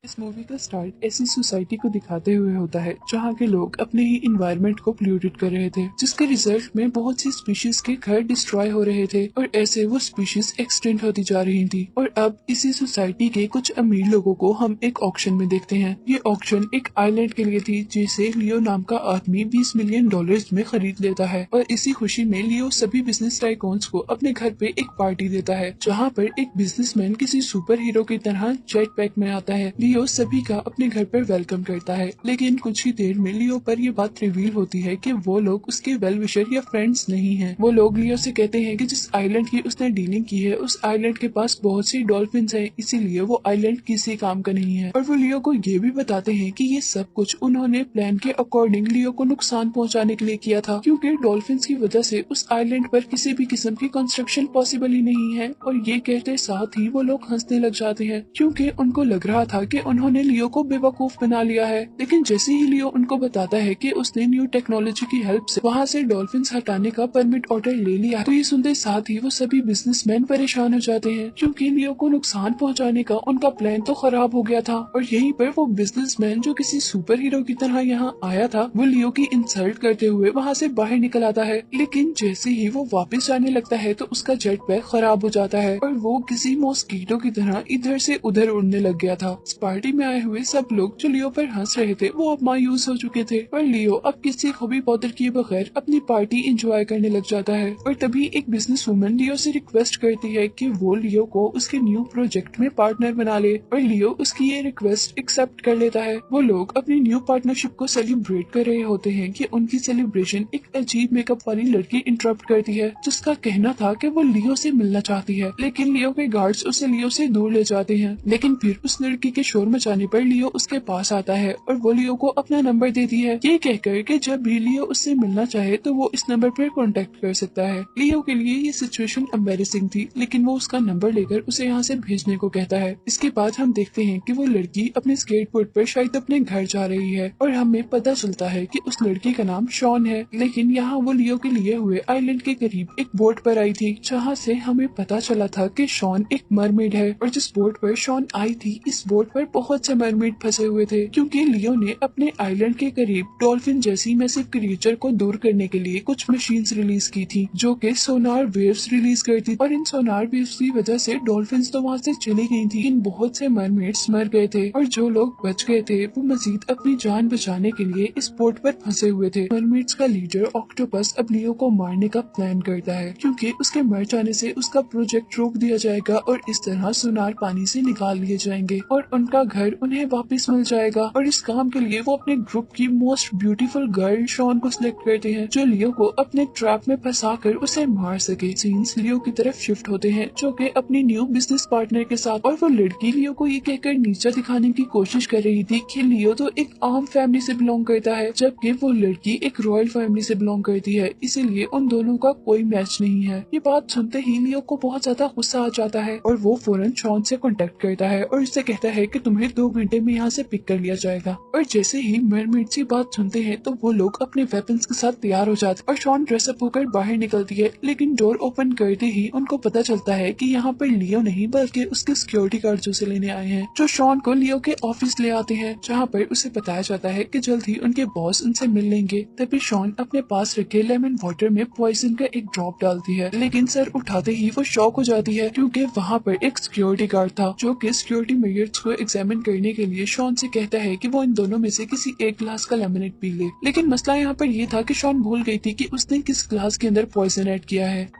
इस मूवी का स्टार्ट ऐसी सोसाइटी को दिखाते हुए होता है जहाँ के लोग अपने ही इन्वायरमेंट को पोल्यूटेड कर रहे थे, जिसके रिजल्ट में बहुत सी स्पीशीज के घर डिस्ट्रॉय हो रहे थे और ऐसे वो स्पीशीज एक्सटेंड होती जा रही थी। और अब इसी सोसाइटी के कुछ अमीर लोगों को हम एक ऑक्शन में देखते हैं। ये ऑक्शन एक आइलैंड के लिए थी जिसे लियो नाम का आदमी 20 मिलियन डॉलर्स में खरीद लेता है और इसी खुशी में लियो सभी बिजनेस टाइकून्स को अपने घर पे एक पार्टी देता है, जहाँ पर एक बिजनेसमैन किसी सुपर हीरो की तरह जेट पैक में आता है। लियो सभी का अपने घर पर वेलकम करता है, लेकिन कुछ ही देर में लियो पर ये बात रिवील होती है कि वो लोग उसके वेल विशर या फ्रेंड्स नहीं हैं। वो लोग लियो से कहते हैं कि जिस आइलैंड की उसने डीलिंग की है उस आइलैंड के पास बहुत सी डॉल्फिन्स हैं, इसीलिए वो आइलैंड किसी काम का नहीं है। और वो लियो को ये भी बताते हैं कि ये सब कुछ उन्होंने प्लान के अकॉर्डिंग लियो को नुकसान पहुँचाने के लिए किया था, क्योंकि डॉल्फिन्स की वजह से उस आइलैंड पर किसी भी किस्म की कंस्ट्रक्शन पॉसिबल ही नहीं है। और ये कहते साथ ही वो लोग हंसने लग जाते हैं, क्योंकि उनको लग रहा था कि उन्होंने लियो को बेवकूफ बना लिया है। लेकिन जैसे ही लियो उनको बताता है कि उसने न्यू टेक्नोलॉजी की हेल्प से वहाँ से डॉल्फिन्स हटाने का परमिट ऑर्डर ले लिया, तो ये सुनते साथ ही वो सभी बिजनेसमैन परेशान हो जाते हैं, क्योंकि लियो को नुकसान पहुँचाने का उनका प्लान तो खराब हो गया था। और यहीं पर वो बिजनेसमैन जो किसी सुपर हीरो की तरह यहाँ आया था, वो लियो की इंसल्ट करते हुए वहाँ से बाहर निकल आता है। लेकिन जैसे ही वो वापस जाने लगता है तो उसका जेट पैक खराब हो जाता है और वो किसी मॉस्किटो की तरह इधर से उधर उड़ने लग गया था। इस पार्टी में आए हुए सब लोग जो लियो पर हंस रहे थे वो अब मायूस हो चुके थे और लियो अब किसी को भी बॉदर किए बगैर अपनी पार्टी एंजॉय करने लग जाता है। और तभी एक बिजनेस वुमन लियो से रिक्वेस्ट करती है कि वो लियो को उसके न्यू प्रोजेक्ट में पार्टनर बना ले, और लियो उसकी ये रिक्वेस्ट एक्सेप्ट कर लेता है। वो लोग अपनी न्यू पार्टनरशिप को सेलिब्रेट कर रहे होते हैं कि उनकी सेलिब्रेशन एक अजीब मेकअप वाली लड़की इंटरप्ट करती है, जिसका कहना था कि वो लियो से मिलना चाहती है, लेकिन लियो के गार्ड्स उसे लियो से दूर ले जाते हैं। लेकिन फिर उस लड़की के शोर मचाने पर लियो उसके पास आता है और वो लियो को अपना नंबर देती है, ये कहकर कि जब भी लियो उससे मिलना चाहे तो वो इस नंबर पर कांटेक्ट कर सकता है। लियो के लिए ये सिचुएशन एम्बैरेसिंग थी, लेकिन वो उसका नंबर लेकर उसे यहाँ से भेजने को कहता है। इसके बाद हम देखते हैं कि वो लड़की अपने स्केटबोर्ड पर शायद अपने घर जा रही है और हमें पता चलता है कि उस लड़की का नाम शॉन है। लेकिन यहाँ वो लियो के लिए हुए आइलैंड के करीब एक बोट पर आई थी, जहाँ से हमें पता चला था कि शॉन एक मरमेड है और जिस बोट पर शॉन आई थी इस बोट पर बहुत से मरमेड फंसे हुए थे, क्योंकि लियो ने अपने आइलैंड के करीब डॉल्फिन जैसी मैसिव क्रिएचर को दूर करने के लिए कुछ मशीन्स रिलीज की थी, जो कि सोनार वेव्स रिलीज करती, और इन सोनार वेव्स की वजह से डॉल्फिन्स तो वहाँ से चली गई थी, इन बहुत से मरमेड्स मर गए थे और जो लोग बच गए थे वो मजीद अपनी जान बचाने के लिए इस बोट पर फंसे हुए थे। मरमेड्स का लीडर ऑक्टोपस अब लियो को मारने का प्लान करता है, क्योंकि उसके मर जाने से उसका प्रोजेक्ट रोक दिया जाएगा और इस तरह सोनार पानी से निकाल लिए जाएंगे और उनका घर उन्हें वापस मिल जाएगा। और इस काम के लिए वो अपने ग्रुप की मोस्ट ब्यूटीफुल गर्ल शॉन को सिलेक्ट करते हैं, जो लियो को अपने ट्रैप में फंसाकर उसे मार सके। सीन्स लियो की तरफ शिफ्ट होते हैं, जो कि अपनी न्यू बिजनेस पार्टनर के साथ, और वो लड़की लियो को ये कहकर नीचा दिखाने की कोशिश कर रही थी कि लियो तो एक आम फैमिली से बिलोंग करता है, जबकि वो लड़की एक रॉयल फैमिली से बिलोंग करती है, इसीलिए उन दोनों का कोई मैच नहीं है। ये बात सुनते ही लियो को बहुत ज्यादा गुस्सा आ जाता है और वो फौरन शॉन से कांटेक्ट करता है और उससे कहता है कि तुम्हें 2 घंटे में यहाँ से पिक कर लिया जाएगा। और जैसे ही मरमेड्स की बात सुनते हैं तो वो लोग अपने वेपन्स के साथ तैयार हो जाते और शॉन ड्रेसअप होकर बाहर निकलती है, लेकिन डोर ओपन करते ही उनको पता चलता है कि यहाँ पर लियो नहीं बल्कि उसके सिक्योरिटी गार्ड उसे लेने आए हैं, जो शॉन को लियो के ऑफिस ले आते हैं, जहाँ पर उसे बताया जाता है कि जल्द ही उनके बॉस उनसे मिल लेंगे। तभी शॉन अपने पास रखे लेमन वाटर में पॉइजन का एक ड्रॉप डालती है, लेकिन सर उठाते ही वो शॉक हो जाती है, क्योंकि वहाँ पर एक सिक्योरिटी गार्ड था जो कि सिक्योरिटी मेजर्स को एग्जामिन करने के लिए शॉन से कहता है कि वो इन दोनों में से किसी एक ग्लास का लेमनेड पी ले। लेकिन मसला यहाँ पर ये था कि शॉन भूल गई थी कि उसने किस ग्लास के अंदर पॉइजन ऐड किया है,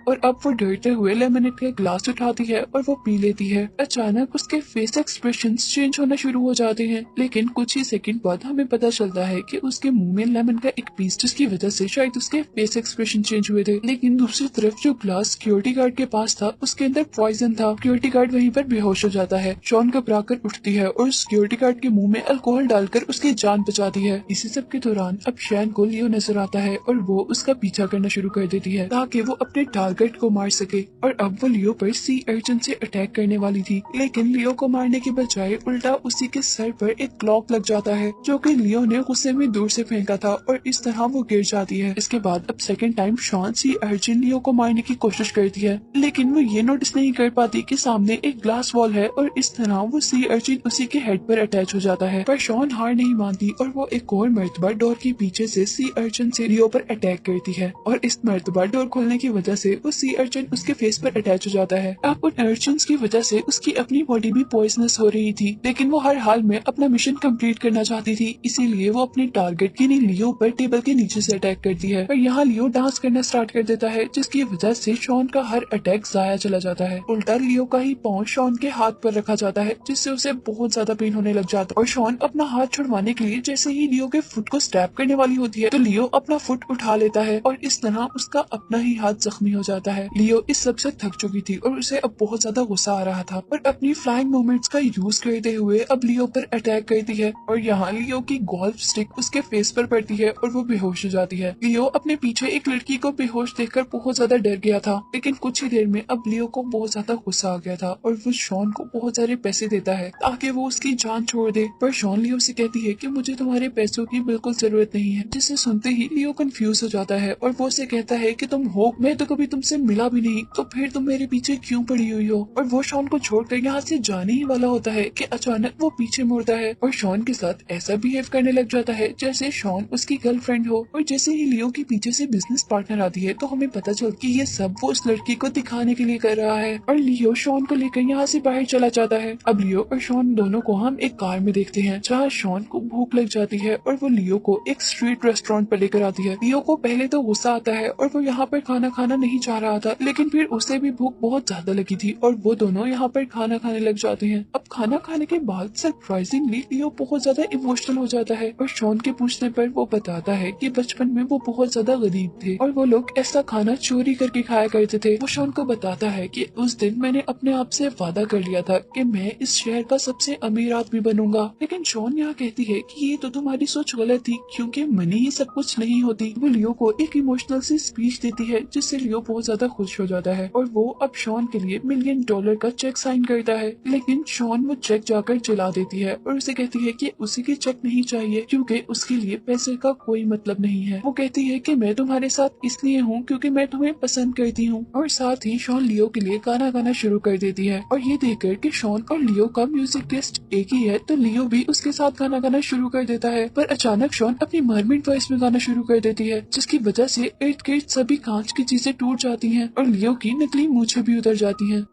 और अब वो डरते हुए लेमनेड का ग्लास उठाती है और वो पी लेती है। अचानक उसके फेस एक्सप्रेशंस चेंज होना शुरू हो जाते हैं, लेकिन कुछ ही सेकंड बाद हमें पता चलता है कि उसके मुंह में लेमन का एक पीस, जिसकी वजह से शायद उसके फेस एक्सप्रेशन चेंज हुए थे। लेकिन दूसरी तरफ जो ग्लास सिक्योरिटी गार्ड के पास था उसके अंदर पॉइजन था। सिक्योरिटी गार्ड वहीं पर बेहोश हो जाता है। शॉन घबराकर उठती है और सिक्योरिटी गार्ड के मुंह में अल्कोहल डालकर उसकी जान बचाती है। इसी सब के दौरान अब शैन को लियो नजर आता है और वो उसका पीछा करना शुरू कर देती है ताकि वो अपने टारगेट टारगेट को मार सके। और अब वो लियो पर सी अर्जन से अटैक करने वाली थी, लेकिन लियो को मारने के बजाय उल्टा उसी के सर पर एक क्लॉक लग जाता है जो कि लियो ने गुस्से में दूर से फेंका था और इस तरह वो गिर जाती है। इसके बाद अब सेकंड टाइम शॉन सी अर्जुन लियो को मारने की कोशिश करती है, लेकिन वो ये नोटिस नहीं कर पाती कि सामने एक ग्लास वॉल है और इस तरह वो सी अर्जुन उसी के हेड पर अटैच हो जाता है। पर शॉन हार नहीं मानती और वो एक और मर्तबा डोर के पीछे से सी अर्जुन से लियो पर अटैक करती है और इस मर्तबा डोर खोलने की वजह से वो सी अर्जुन उसके फेस पर अटैच हो जाता है। अब उन अर्जुन की वजह से उसकी अपनी बॉडी भी पॉइजनस हो रही थी, लेकिन वो हर हाल में अपना मिशन कंप्लीट करना चाहती थी, इसीलिए वो अपने टारगेट यानी लियो पर टेबल के नीचे से अटैक करती है। पर यहाँ लियो डांस करना स्टार्ट कर देता है, जिसकी वजह से शॉन का हर अटैक जाया चला जाता है। उल्टा लियो का ही पाँव शॉन के हाथ पर रखा जाता है, जिससे उसे बहुत ज्यादा पेन होने लग जाता है और शॉन अपना हाथ छुड़वाने के लिए जैसे ही लियो के फुट को स्टैप करने वाली होती है तो लियो अपना फुट उठा लेता है और इस तरह उसका अपना ही हाथ जख्मी हो जाता है। लियो इस सब से थक चुकी थी और उसे अब बहुत ज्यादा गुस्सा आ रहा था और अपनी फ्लाइंग मूवमेंट्स का यूज करते हुए अब लियो पर अटैक करती है और यहाँ लियो की गोल्फ स्टिक उसके फेस पर पड़ती है और वो बेहोश हो जाती है। लियो अपने पीछे एक लड़की को बेहोश देखकर बहुत ज्यादा डर गया था, लेकिन कुछ ही देर में अब लियो को बहुत ज्यादा गुस्सा आ गया था और वो शॉन को बहुत सारे पैसे देता है ताकि वो उसकी जान छोड़ दे। पर शॉन लियो से कहती है कि मुझे तुम्हारे पैसों की बिल्कुल जरूरत नहीं है, जिसे सुनते ही लियो कंफ्यूज हो जाता है और वो उसे कहता है कि तुम हो, मैं तो कभी तुमसे मिला भी नहीं, तो फिर तुम मेरे पीछे क्यों पड़ी हुई हो। और वो शॉन को छोड़कर यहाँ से जाने ही वाला होता है कि अचानक वो पीछे मुड़ता है और शॉन के साथ ऐसा बिहेव करने लग जाता है जैसे शॉन उसकी गर्लफ्रेंड हो। और जैसे ही लियो के पीछे से बिजनेस पार्टनर आती है तो हमें पता चलता कि ये सब वो उस लड़की को दिखाने के लिए कर रहा है और लियो शॉन को लेकर यहाँ से बाहर चला जाता है। अब लियो और शॉन दोनों को हम एक कार में देखते हैं जहाँ शॉन को भूख लग जाती है और वो लियो को एक स्ट्रीट रेस्टोरेंट पर लेकर आती है। लियो को पहले तो गुस्सा आता है और वो यहाँ पर खाना खाना नहीं चाह रहा था, लेकिन फिर उसे भी भूख बहुत ज्यादा लगी थी और वो दोनों यहाँ पर खाना खाने लग जाते हैं। अब खाना खाने के बाद सरप्राइजिंगली लियो बहुत ज्यादा इमोशनल हो जाता है और शॉन के पूछने पर वो बताता है कि बचपन में वो बहुत ज्यादा गरीब थे और वो लोग ऐसा खाना चोरी करके खाया करते थे। वो शॉन को बताता है कि उस दिन मैंने अपने आप से वादा कर लिया था कि मैं इस शहर का सबसे अमीर आदमी बनूंगा, लेकिन शॉन यहाँ कहती है कि ये तो तुम्हारी सोच गलत थी क्योंकि मनी ही सब कुछ नहीं होती। वो लियो को एक इमोशनल सी स्पीच देती है जिससे लियो बहुत ज्यादा खुश हो जाता है और वो अब शॉन के लिए $1,000,000 का चेक साइन करता है, लेकिन शॉन वो चेक जाकर जला देती है और उसे कहती है कि उसी के चेक नहीं चाहिए क्योंकि उसके लिए पैसे का कोई मतलब नहीं है। वो कहती है कि मैं तुम्हारे साथ इसलिए हूँ क्योंकि मैं तुम्हें पसंद करती हूँ और साथ ही शॉन लियो के लिए गाना गाना शुरू कर देती है और ये देखकर कि शॉन और लियो का म्यूजिक टेस्ट एक ही है तो लियो भी उसके साथ गाना गाना शुरू कर देता है। पर अचानक शॉन अपनी मरमिड वॉइस में गाना शुरू कर देती है जिसकी वजह से इर्द गिर्द सभी कांच की चीजें टूट जाती हैं और लियो की नकली मूंछें भी उतर जाती हैं।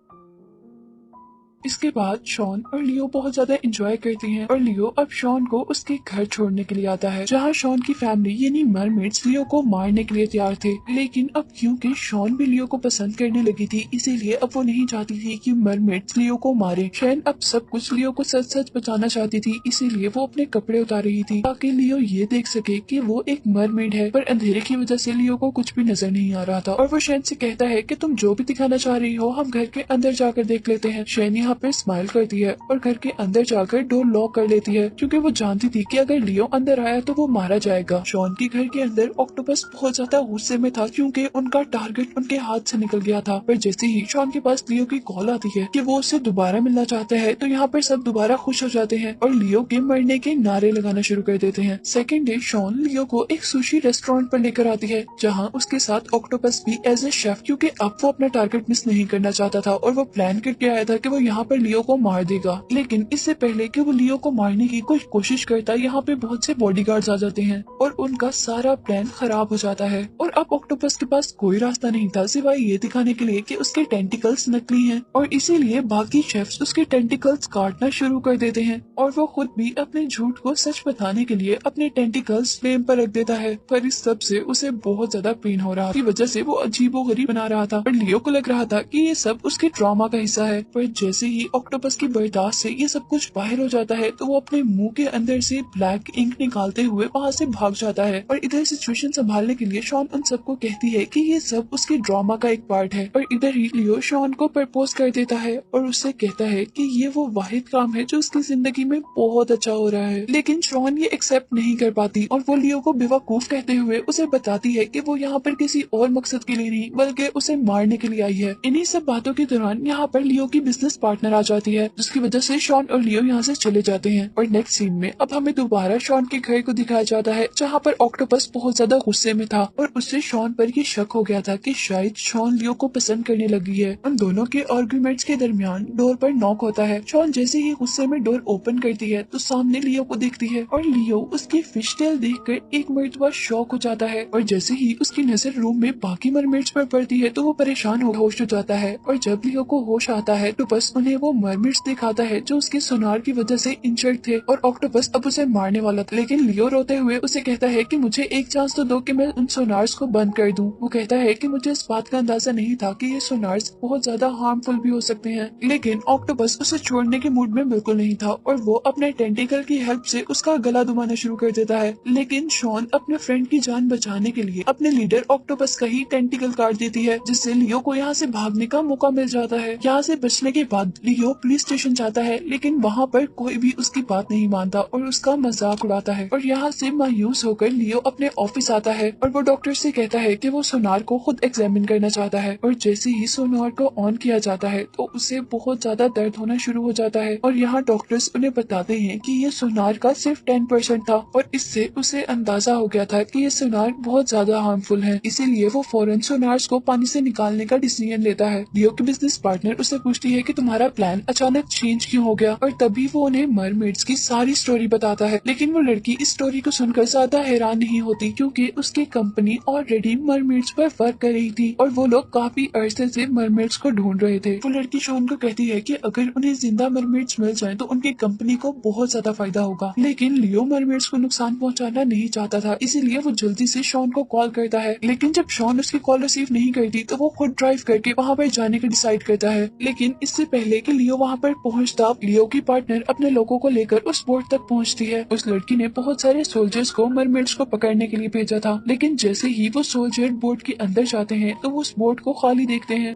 इसके बाद शॉन और लियो बहुत ज्यादा एंजॉय करती हैं और लियो अब शॉन को उसके घर छोड़ने के लिए आता है जहाँ शॉन की फैमिली यानी मरमेड्स लियो को मारने के लिए तैयार थे, लेकिन अब क्योंकि शॉन भी लियो को पसंद करने लगी थी इसीलिए अब वो नहीं चाहती थी कि मरमेड्स लियो को मारे। शॉन अब सब कुछ लियो को सच सच बताना चाहती थी, इसीलिए वो अपने कपड़े उतार रही थी ताकि लियो ये देख सके कि वो एक मरमेड है। पर अंधेरे की वजह से लियो को कुछ भी नजर नहीं आ रहा था और वो शॉन से कहता है कि तुम जो भी दिखाना चाह रही हो हम घर के अंदर जाकर देख लेते हैं। शॉन यहाँ पे स्माइल करती है और घर के अंदर जाकर डोर लॉक कर लेती है क्योंकि वो जानती थी कि अगर लियो अंदर आया तो वो मारा जाएगा। शॉन के घर के अंदर ऑक्टोपस बहुत ज्यादा गुस्से में था क्योंकि उनका टारगेट उनके हाथ से निकल गया था। पर जैसे ही शॉन के पास लियो की कॉल आती है कि वो उससे दोबारा मिलना चाहता है तो यहाँ पर सब दोबारा खुश हो जाते हैं और लियो के मरने के नारे लगाना शुरू कर देते हैं। सेकेंड डे शॉन लियो को एक सुशी रेस्टोरेंट पर लेकर आती है जहाँ उसके साथ ऑक्टोपस भी एज ए शेफ, क्योंकि अब वो अपना टारगेट मिस नहीं करना चाहता था और वो प्लान करके आया था कि वो यहाँ पर लियो को मार देगा। लेकिन इससे पहले कि वो लियो को मारने की कोई कोशिश करता यहाँ पे बहुत से बॉडीगार्ड्स आ जाते हैं और उनका सारा प्लान खराब हो जाता है और अब ऑक्टोपस के पास कोई रास्ता नहीं था सिवाय ये दिखाने के लिए कि उसके टेंटिकल्स नकली हैं और इसीलिए बाकी शेफ्स उसके टेंटिकल्स काटना शुरू कर देते हैं और वो खुद भी अपने झूठ को सच बताने के लिए अपने टेंटिकल्स फ्लेम पर रख देता है। पर इस सब से उसे बहुत ज्यादा पेन हो रहा, की वजह से वो अजीबोगरीब बना रहा था और लियो को लग रहा था कि ये सब उसके ड्रामा का हिस्सा है। पर जैसे ही ऑक्टोपस की बर्दाश्त से ये सब कुछ बाहर हो जाता है तो वो अपने मुंह के अंदर से ब्लैक इंक निकालते हुए वहाँ से भाग जाता है। और इधर सिचुएशन संभालने के लिए शॉन उन सबको कहती है कि ये सब उसके ड्रामा का एक पार्ट है। और इधर ही लियो शॉन को प्रपोज कर देता है और उससे कहता है कि ये वो वाहिद काम है जो उसकी जिंदगी में बहुत अच्छा हो रहा है। लेकिन शॉन ये एक्सेप्ट नहीं कर पाती और वो लियो को बेवकूफ कहते हुए उसे बताती है कि वो यहाँ पर किसी और मकसद के लिए नहीं बल्कि उसे मारने के लिए आई है। इन्हीं सब बातों के दौरान यहाँ पर लियो की बिजनेस पार्टनर आ जाती है जिसकी वजह से शॉन और लियो यहाँ से चले जाते हैं। और नेक्स्ट सीन में अब हमें दोबारा शॉन के घर को दिखाया जाता है जहाँ पर ऑक्टोपस बहुत ज्यादा गुस्से में था और उससे शॉन पर ये शक हो गया था कि शायद शॉन लियो को पसंद करने लगी है। उन दोनों के आर्गुमेंट्स के दरमियान डोर पर नॉक होता है। शॉन जैसे ही गुस्से में डोर ओपन करती है तो सामने लियो को देखती है और लियो उसकी फिश टेल देखकर एक मर्तबा शॉक हो जाता है। और जैसे ही उसकी नजर रूम में बाकी मरमेड्स पर पड़ती है तो वो परेशान होश हो जाता है। और जब लियो को होश आता है तो बस उन्हें वो मरमेड्स दिखाता है जो उसके सोनार की वजह से इंजर्ड थे और ऑक्टोपस अब उसे मारने वाला था। लेकिन लियो रोते हुए उसे कहता है कि मुझे एक चांस तो दो कि मैं उन सोनार्स को बंद कर दूं। वो कहता है कि मुझे इस बात का अंदाजा नहीं था कि ये सोनार्स बहुत ज्यादा हार्मफुल भी हो सकते हैं। लेकिन ऑक्टोपस उसे छोड़ने के मूड में बिल्कुल नहीं था और वो अपने टेंटिकल की हेल्प से उसका गला दुबाना शुरू कर देता है। लेकिन शॉन अपने फ्रेंड की जान बचाने के लिए अपने लीडर ऑक्टोपस का ही टेंटिकल काट देती है जिससे लियो को यहाँ से भागने का मौका मिल जाता है। यहाँ से बचने के बाद लियो पुलिस स्टेशन जाता है लेकिन वहाँ पर कोई भी उसकी बात नहीं मानता और उसका मजाक उड़ाता है। और यहाँ से मायूस होकर लियो अपने ऑफिस आता है और वो डॉक्टर से कहता है कि वो सोनार को खुद एग्जामिन करना चाहता है। और जैसे ही सोनार को ऑन किया जाता है तो उसे बहुत ज्यादा दर्द होना शुरू हो जाता है। और यहाँ डॉक्टर्स उन्हें बताते हैं कि ये सोनार का सिर्फ 10% था और इससे उसे अंदाजा हो गया था कि ये सोनार बहुत ज्यादा हार्मफुल है। इसीलिए वो फौरन सोनार्स को पानी से निकालने का डिसीजन लेता है। लियो की बिजनेस पार्टनर उसे पूछती है कि तुम्हारा प्लान अचानक चेंज क्यों हो गया। और तभी वो उन्हें मरमेड्स की सारी स्टोरी बताता है। लेकिन वो लड़की इस स्टोरी को सुनकर ज्यादा हैरान नहीं होती क्योंकि उसकी कंपनी ऑलरेडी मरमेड्स पर वर्क कर रही थी और वो लोग काफी अरसे से मरमेड्स को ढूंढ रहे थे। वो लड़की शॉन को कहती है कि अगर उन्हें जिंदा मरमेड्स मिल जाएं तो उनकी कंपनी को बहुत ज्यादा फायदा होगा। लेकिन लियो मरमेड्स को नुकसान पहुंचाना नहीं चाहता था इसीलिए वो जल्दी से शॉन को कॉल करता है। लेकिन जब शॉन उसकी कॉल रिसीव नहीं करती तो वो खुद ड्राइव करके वहाँ पर जाने का डिसाइड करता है। लेकिन इससे पहले कि लियो वहाँ पर पहुँचता लियो की पार्टनर अपने लोगों को लेकर उस बोट तक पहुँचती है। उस लड़की ने बहुत सारे सोल्जर्स को मरमेड्स को पकड़ने के लिए भेजा था लेकिन जैसे ही वो सोल्जर बोट के अंदर जाते हैं तो वो उस बोट को खाली देखते हैं।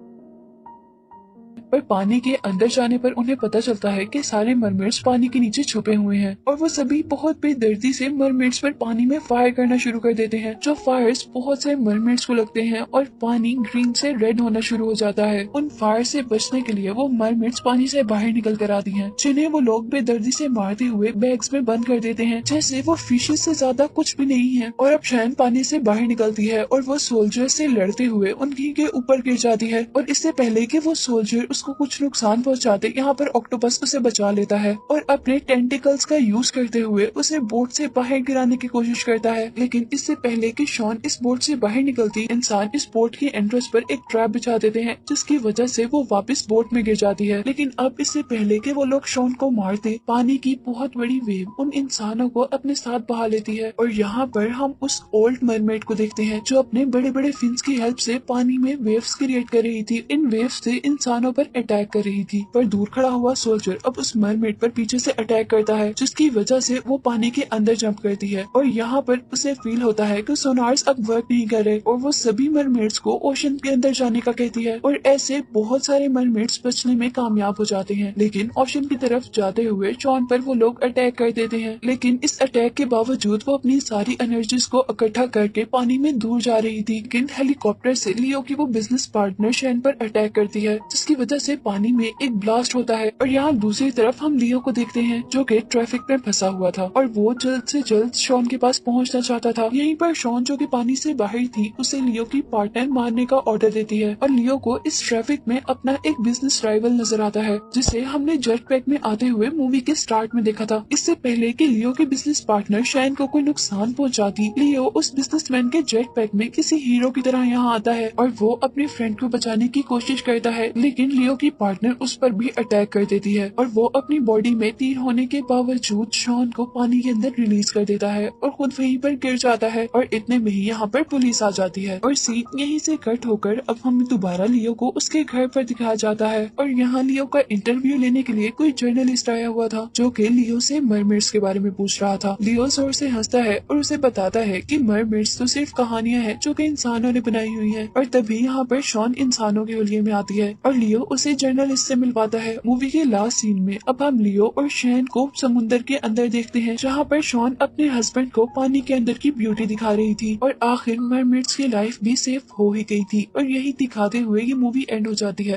पर पानी के अंदर जाने पर उन्हें पता चलता है कि सारे मरमेड्स पानी के नीचे छुपे हुए हैं और वो सभी बहुत बेदर्दी से मरमेड्स पर पानी में फायर करना शुरू कर देते हैं। जो फायर्स बहुत से मरमेड्स को लगते हैं और पानी ग्रीन से रेड होना शुरू हो जाता है। उन फायर से बचने के लिए वो मरमेड्स पानी से बाहर निकल कर आती हैं जिन्हें वो लोग बेदर्दी से मारते हुए बैग्स में बंद कर देते हैं जैसे वो फिशेस से ज्यादा कुछ भी नहीं है। और अब शैन पानी से बाहर निकलती है और वो सोल्जर से लड़ते हुए उनकी के ऊपर गिर जाती है। और इससे पहले कि वो सोल्जर उसको कुछ नुकसान पहुंचाते यहाँ पर ऑक्टोपस उसे बचा लेता है और अपने टेंटिकल्स का यूज करते हुए उसे बोट से बाहर गिराने की कोशिश करता है। लेकिन इससे पहले कि शॉन इस बोट से बाहर निकलती इंसान इस बोट की एंट्रेंस पर एक ट्रैप बिछा देते हैं जिसकी वजह से वो वापस बोट में गिर जाती है। लेकिन अब इससे पहले कि वो लोग शॉन को मारते पानी की बहुत बड़ी वेव उन इंसानों को अपने साथ बहा लेती है। और यहाँ पर हम उस ओल्ड मरमेड को देखते हैं जो अपने बड़े बड़े फिन्स की हेल्प से पानी में वेव्स क्रिएट कर रही थी। इन वेव्स से इंसानों पर अटैक कर रही थी पर दूर खड़ा हुआ सोल्जर अब उस मरमेड पर पीछे से अटैक करता है जिसकी वजह से वो पानी के अंदर जंप करती है। और यहाँ पर उसे फील होता है कि सोनार्स अब वर्क नहीं कर रहे और वो सभी मरमेड्स को ओशन के अंदर जाने का कहती है। और ऐसे बहुत सारे मरमेड्स बचने में कामयाब हो जाते हैं। लेकिन ओशन की तरफ जाते हुए शॉन पर वो लोग अटैक कर देते हैं। लेकिन इस अटैक के बावजूद वो अपनी सारी एनर्जीज को इकट्ठा करके पानी में दूर जा रही थी। लेकिन हेलीकॉप्टर से लियो की वो बिजनेस पार्टनर शैन पर अटैक करती है जिसकी वजह से पानी में एक ब्लास्ट होता है। और यहाँ दूसरी तरफ हम लियो को देखते हैं जो कि ट्रैफिक में फंसा हुआ था और वो जल्द से जल्द शॉन के पास पहुंचना चाहता था। यहीं पर शॉन जो कि पानी से बाहर थी उसे लियो की पार्टनर मारने का ऑर्डर देती है और लियो को इस ट्रैफिक में अपना एक बिजनेस राइवल नजर आता है जिसे हमने जेट पैक में आते हुए मूवी के स्टार्ट में देखा था। इससे पहले कि लियो के बिजनेस पार्टनर शैन को कोई नुकसान पहुंचाती लियो उस बिजनेसमैन के जेट पैक में किसी हीरो की तरह यहाँ आता है और वो अपने फ्रेंड को बचाने की कोशिश करता है। लेकिन लियो लियो की पार्टनर उस पर भी अटैक कर देती है और वो अपनी बॉडी में तीर होने के बावजूद शॉन को पानी के अंदर रिलीज कर देता है और खुद वहीं पर गिर जाता है और इतने में ही यहाँ पर पुलिस आ जाती है और सीन यहीं से कट होकर अब हमें दोबारा लियो को उसके घर पर दिखाया जाता है और यहाँ लियो का इंटरव्यू लेने के लिए कोई जर्नलिस्ट आया हुआ था जो कि लियो से मरमेड्स के बारे में पूछ रहा था। लियो जोर से हंसता है और उसे बताता है कि मरमेड्स तो सिर्फ कहानियां हैं जो कि इंसानों ने बनाई हुई हैं और तभी यहाँ पर शॉन इंसानों के हुलिये में आती है और लियो उसे जर्नलिस्ट से मिलवाता है। मूवी के लास्ट सीन में अब हम लियो और शैन को समुद्र के अंदर देखते हैं जहाँ पर शॉन अपने हस्बैंड को पानी के अंदर की ब्यूटी दिखा रही थी और आखिर मरमेड्स की लाइफ भी सेफ हो ही गई थी और यही दिखाते हुए ये मूवी एंड हो जाती है।